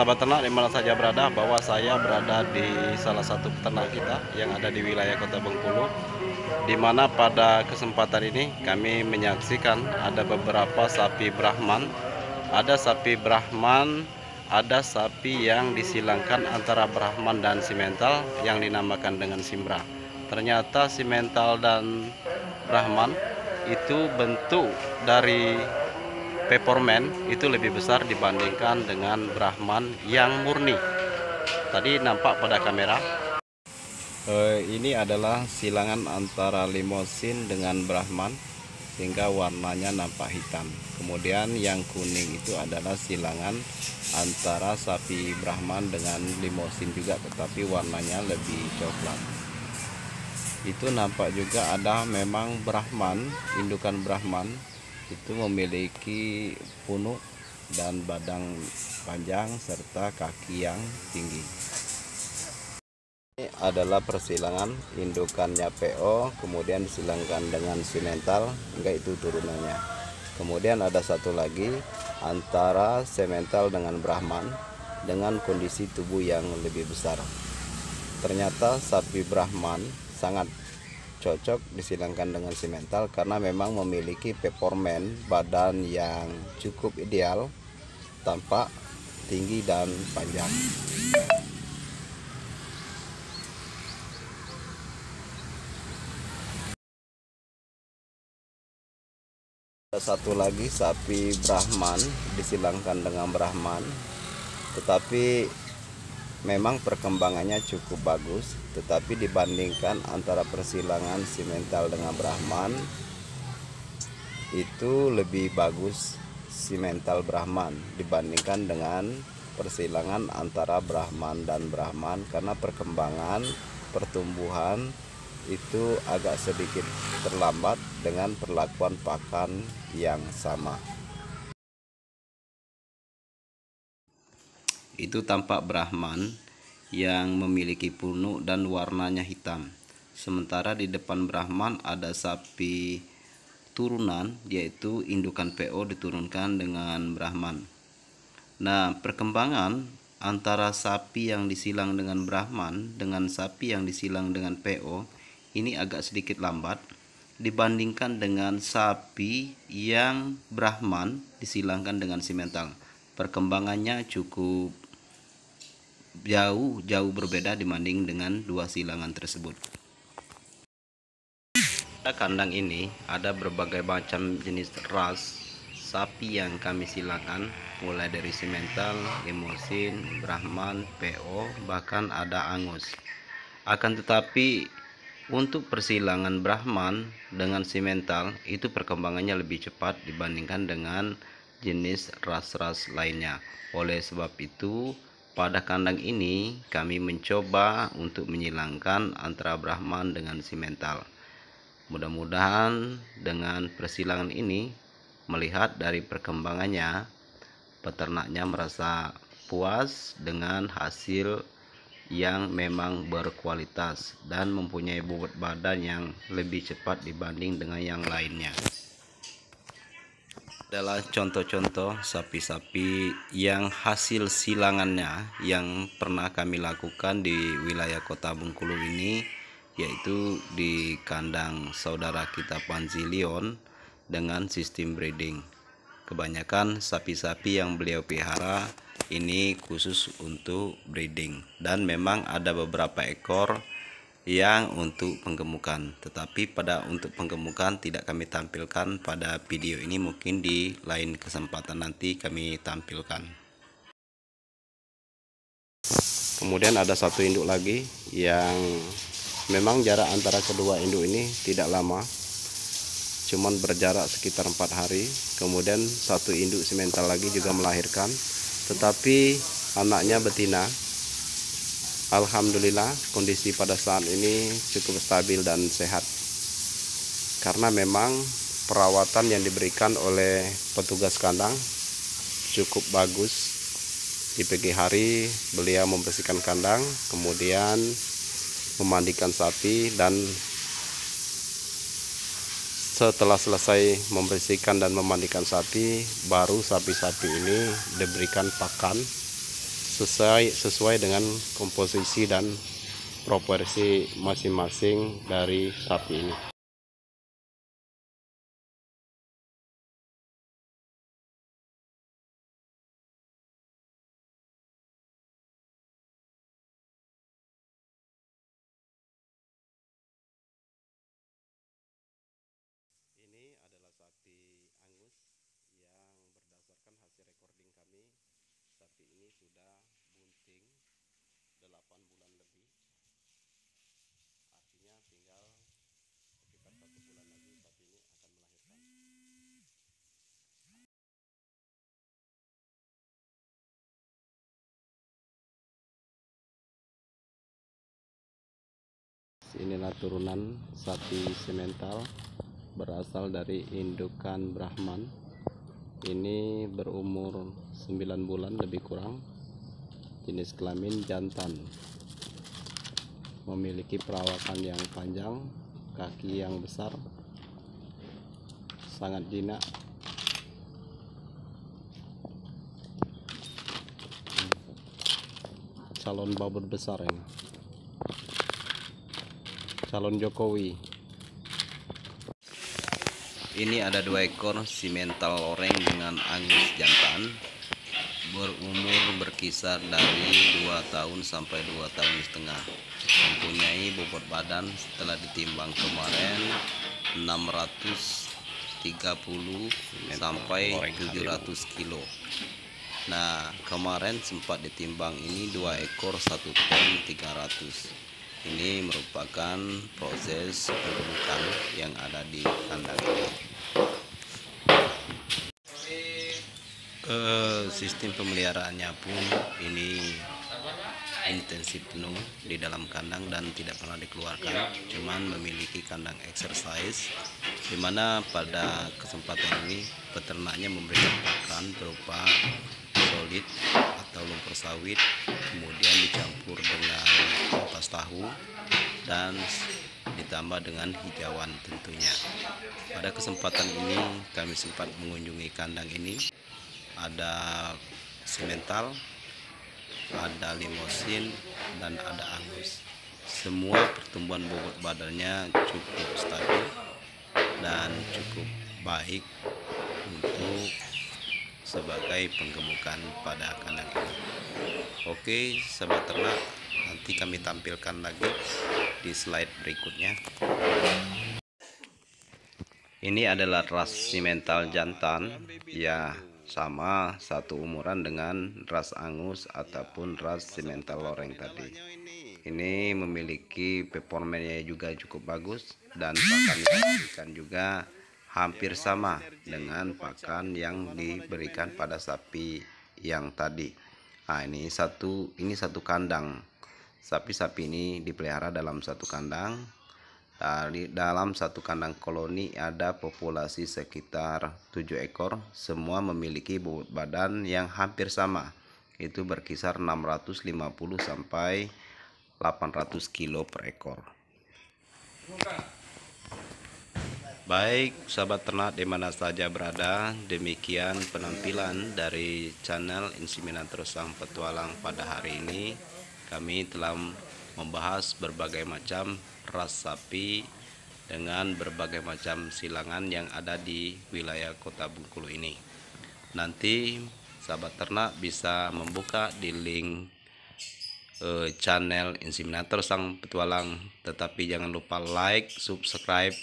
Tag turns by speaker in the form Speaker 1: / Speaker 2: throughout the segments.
Speaker 1: sahabat ternak dimana saja berada, bahwa saya berada di salah satu peternak kita yang ada di wilayah Kota Bengkulu, di mana pada kesempatan ini kami menyaksikan ada beberapa sapi Brahman. Ada sapi Brahman, ada sapi yang disilangkan antara Brahman dan simental yang dinamakan dengan Simbra. Ternyata simental dan Brahman itu bentuk dari Peppermint itu lebih besar dibandingkan dengan Brahman yang murni. Tadi nampak pada kamera. Ini adalah silangan antara Limousin dengan Brahman sehingga warnanya nampak hitam. Kemudian yang kuning itu adalah silangan antara sapi Brahman dengan Limousin juga, tetapi warnanya lebih coklat. Itu nampak juga ada memang Brahman, indukan Brahman itu memiliki punuk dan badan panjang serta kaki yang tinggi. Ini adalah persilangan indukannya PO, kemudian disilangkan dengan simental, enggak itu turunannya. Kemudian ada satu lagi antara semental dengan Brahman dengan kondisi tubuh yang lebih besar. Ternyata sapi Brahman sangat cocok disilangkan dengan simental karena memang memiliki Peppermint, badan yang cukup ideal, tampak tinggi dan panjang. Ada satu lagi sapi Brahman disilangkan dengan Brahman, tetapi memang perkembangannya cukup bagus, tetapi dibandingkan antara persilangan simental dengan Brahman, itu lebih bagus simental Brahman dibandingkan dengan persilangan antara Brahman dan Brahman, karena perkembangan pertumbuhan itu agak sedikit terlambat dengan perlakuan pakan yang sama. Itu tampak Brahman yang memiliki punuk dan warnanya hitam. Sementara di depan Brahman ada sapi turunan, yaitu indukan PO diturunkan dengan Brahman. Nah, perkembangan antara sapi yang disilang dengan Brahman dengan sapi yang disilang dengan PO ini agak sedikit lambat dibandingkan dengan sapi yang Brahman disilangkan dengan simental. Perkembangannya cukup jauh berbeda dibanding dengan dua silangan tersebut. Pada kandang ini ada berbagai macam jenis ras sapi yang kami silangkan, mulai dari simental, Limousin, Brahman, PO, bahkan ada Angus. Akan tetapi untuk persilangan Brahman dengan simental itu perkembangannya lebih cepat dibandingkan dengan jenis ras-ras lainnya. Oleh sebab itu, pada kandang ini kami mencoba untuk menyilangkan antara Brahman dengan simental. Mudah-mudahan dengan persilangan ini, melihat dari perkembangannya, peternaknya merasa puas dengan hasil yang memang berkualitas dan mempunyai bobot badan yang lebih cepat dibanding dengan yang lainnya. Adalah contoh-contoh sapi-sapi yang hasil silangannya yang pernah kami lakukan di wilayah Kota Bengkulu ini, yaitu di kandang saudara kita Panzi Leon dengan sistem breeding. Kebanyakan sapi-sapi yang beliau pelihara ini khusus untuk breeding, dan memang ada beberapa ekor yang untuk penggemukan, tetapi untuk penggemukan tidak kami tampilkan pada video ini, mungkin di lain kesempatan nanti kami tampilkan. Kemudian ada satu induk lagi yang memang jarak antara kedua induk ini tidak lama, cuman berjarak sekitar 4 hari. Kemudian satu induk simental lagi juga melahirkan, tetapi anaknya betina. Alhamdulillah kondisi pada saat ini cukup stabil dan sehat, karena memang perawatan yang diberikan oleh petugas kandang cukup bagus. Di pagi hari beliau membersihkan kandang, kemudian memandikan sapi, dan setelah selesai membersihkan dan memandikan sapi, baru sapi-sapi ini diberikan pakan sesuai dengan komposisi dan proporsi masing-masing dari sapi ini. Ini adalah sapi Angus yang berdasarkan hasil recording kami, sapi ini sudah bunting 8 bulan lebih. Artinya tinggal sekitar 1 bulan lagi sapi ini akan melahirkan. Inilah turunan sapi semental berasal dari indukan Brahman. Ini berumur 9 bulan lebih kurang, jenis kelamin jantan, memiliki perawakan yang panjang, kaki yang besar, sangat jinak. Calon babur besar ini, calon Jokowi. Ini ada 2 ekor simental loreng dengan Angus jantan, berumur berkisar dari 2 tahun sampai 2 tahun setengah. Mempunyai bobot badan setelah ditimbang kemarin 630 sampai 700 kilo. Nah, kemarin sempat ditimbang ini 2 ekor 1 ton 300. Ini merupakan proses pembukaan yang ada di kandang ini. Sistem pemeliharaannya pun ini intensif penuh di dalam kandang dan tidak pernah dikeluarkan, cuman memiliki kandang exercise, dimana pada kesempatan ini peternaknya memberikan pakan berupa solid atau lumpur sawit, kemudian dicampur dengan ampas tahu dan ditambah dengan hijauan tentunya. Pada kesempatan ini kami sempat mengunjungi kandang ini. Ada simental, ada limosin, dan ada Angus. Semua pertumbuhan bobot badannya cukup stabil dan cukup baik untuk sebagai penggemukan pada kandang ini. Oke, sahabat ternak, nanti kami tampilkan lagi di slide berikutnya. Ini adalah ras simental jantan, ya sama satu umuran dengan ras Angus ataupun ras simental loreng tadi. Ini memiliki performanya juga cukup bagus dan pakan yang diberikan juga hampir sama dengan pakan yang diberikan pada sapi yang tadi. Nah, ini satu kandang. Sapi-sapi ini dipelihara dalam satu kandang. Dalam satu kandang koloni ada populasi sekitar 7 ekor, semua memiliki bobot badan yang hampir sama, itu berkisar 650 sampai 800 kilo per ekor. Baik sahabat ternak dimana saja berada, demikian penampilan dari channel Inseminator Sang Petualang pada hari ini. Kami telah membahas berbagai macam ras sapi dengan berbagai macam silangan yang ada di wilayah Kota Bengkulu ini. Nanti sahabat ternak bisa membuka di link channel Inseminator Sang Petualang, tetapi jangan lupa like, subscribe,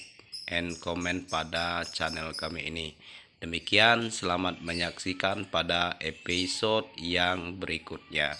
Speaker 1: and comment pada channel kami ini. Demikian, selamat menyaksikan pada episode yang berikutnya.